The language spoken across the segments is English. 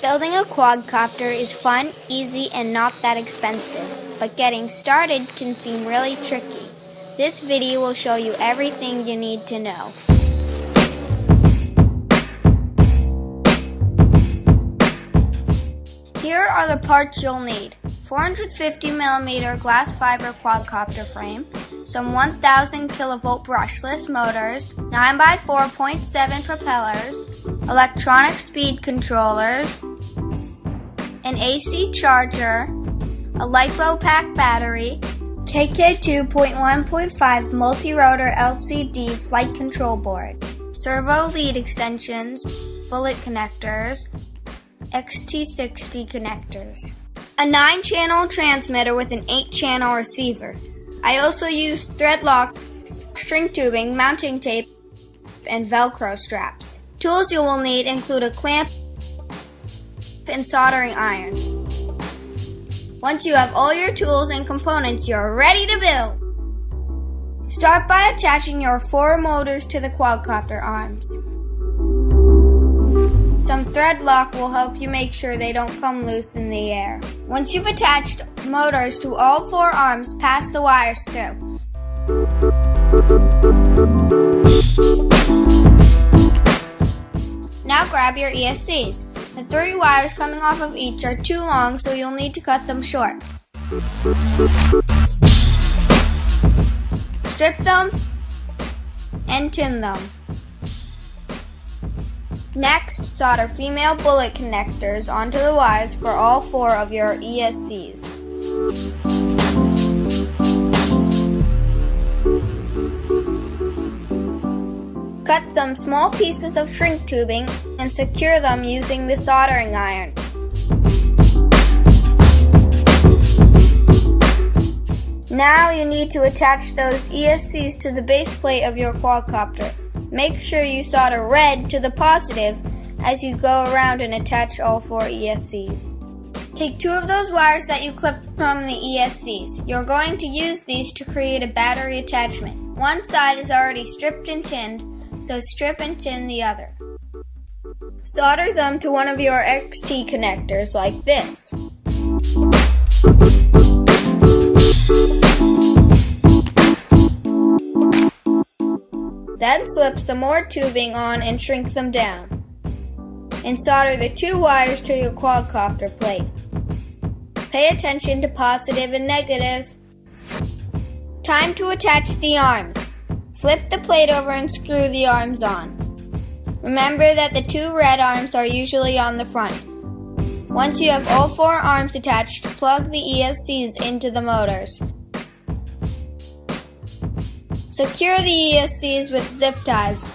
Building a quadcopter is fun, easy, and not that expensive, but getting started can seem really tricky. This video will show you everything you need to know. Here are the parts you'll need: 450mm glass fiber quadcopter frame, some 1000 kilovolt brushless motors, 9x4 0.7 propellers, electronic speed controllers, an AC charger, a LiPo pack battery, KK2.1.5 multi-rotor LCD flight control board, servo lead extensions, bullet connectors, XT60 connectors, a 9-channel transmitter with an 8-channel receiver. I also used thread lock, shrink tubing, mounting tape, and Velcro straps. Tools you will need include a clamp and soldering iron. Once you have all your tools and components, you're ready to build. Start by attaching your 4 motors to the quadcopter arms. Some thread lock will help you make sure they don't come loose in the air. Once you've attached motors to all 4 arms, pass the wires through. Now grab your ESCs. The 3 wires coming off of each are too long, so you'll need to cut them short. Strip them and tin them. Next, solder female bullet connectors onto the wires for all 4 of your ESCs. Cut some small pieces of shrink tubing and secure them using the soldering iron. Now you need to attach those ESCs to the base plate of your quadcopter. Make sure you solder red to the positive as you go around and attach all 4 ESCs. Take 2 of those wires that you clipped from the ESCs. You're going to use these to create a battery attachment. One side is already stripped and tinned, so strip and tin the other. Solder them to one of your XT connectors like this. Then slip some more tubing on and shrink them down. And solder the 2 wires to your quadcopter plate. Pay attention to positive and negative. Time to attach the arms. Flip the plate over and screw the arms on. Remember that the 2 red arms are usually on the front. Once you have all 4 arms attached, plug the ESCs into the motors. Secure the ESCs with zip ties.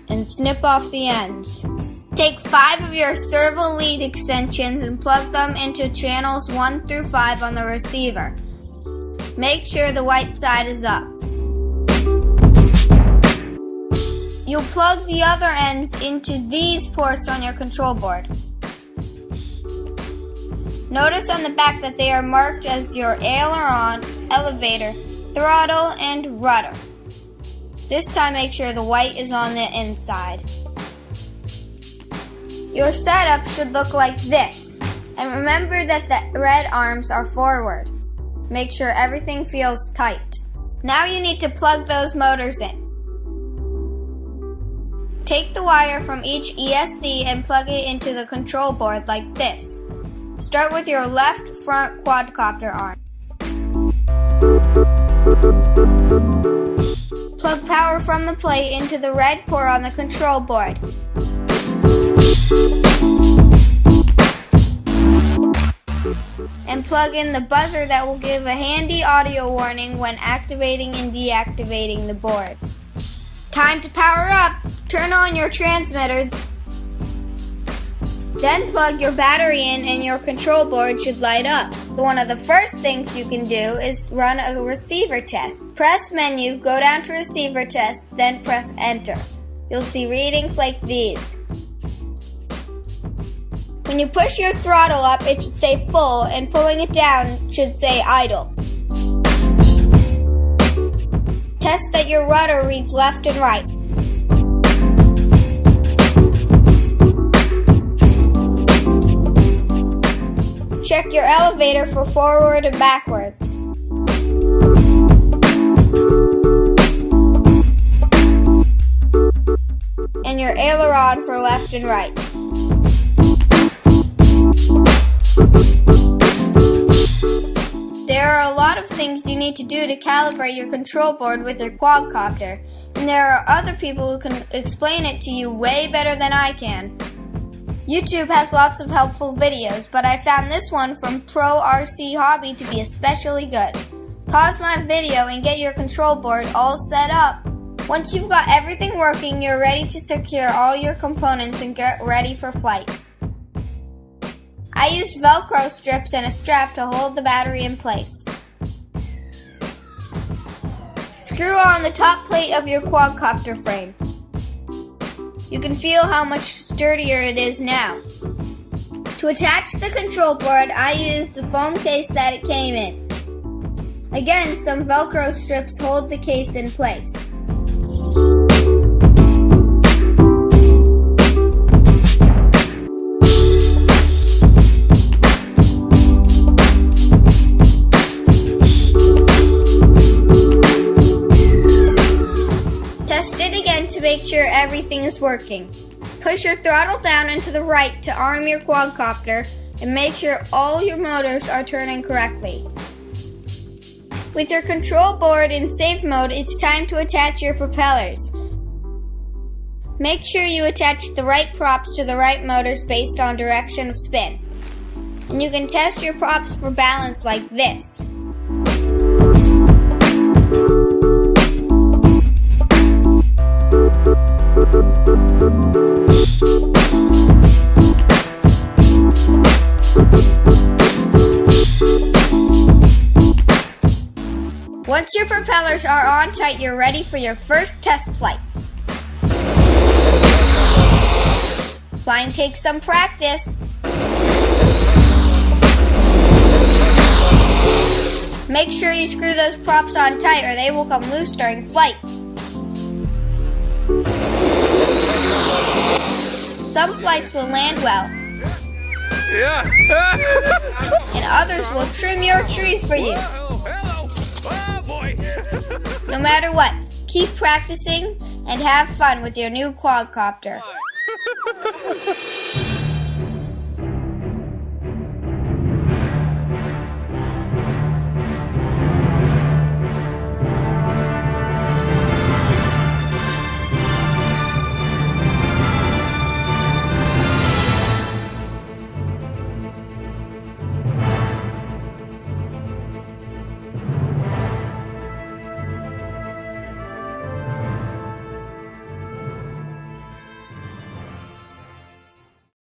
And snip off the ends. Take 5 of your servo lead extensions and plug them into channels 1 through 5 on the receiver. Make sure the white side is up. You'll plug the other ends into these ports on your control board. Notice on the back that they are marked as your aileron, elevator, throttle, and rudder. This time make sure the white is on the inside. Your setup should look like this. And remember that the red arms are forward. Make sure everything feels tight. Now you need to plug those motors in. Take the wire from each ESC and plug it into the control board like this. Start with your left front quadcopter arm. Plug power from the plate into the red port on the control board. And plug in the buzzer that will give a handy audio warning when activating and deactivating the board. Time to power up! Turn on your transmitter. Then plug your battery in and your control board should light up. One of the first things you can do is run a receiver test. Press menu, go down to receiver test, then press enter. You'll see readings like these. When you push your throttle up, it should say full, and pulling it down should say idle. Test that your rudder reads left and right. Check your elevator for forward and backwards. And your aileron for left and right. There are a lot of things you need to do to calibrate your control board with your quadcopter, and there are other people who can explain it to you way better than I can. YouTube has lots of helpful videos, but I found this one from Pro RC Hobby to be especially good. Pause my video and get your control board all set up. Once you've got everything working, you're ready to secure all your components and get ready for flight. I used Velcro strips and a strap to hold the battery in place. Screw on the top plate of your quadcopter frame. You can feel how much sturdier it is now. To attach the control board, I used the foam case that it came in. Again, some Velcro strips hold the case in place. Test it again to make sure everything is working. Push your throttle down and to the right to arm your quadcopter and make sure all your motors are turning correctly. With your control board in safe mode, it's time to attach your propellers. Make sure you attach the right props to the right motors based on direction of spin. And you can test your props for balance like this. Once your propellers are on tight, you're ready for your first test flight. Flying takes some practice. Make sure you screw those props on tight or they will come loose during flight. Some flights will land well. Yeah. And others will trim your trees for you. No matter what, keep practicing and have fun with your new quadcopter.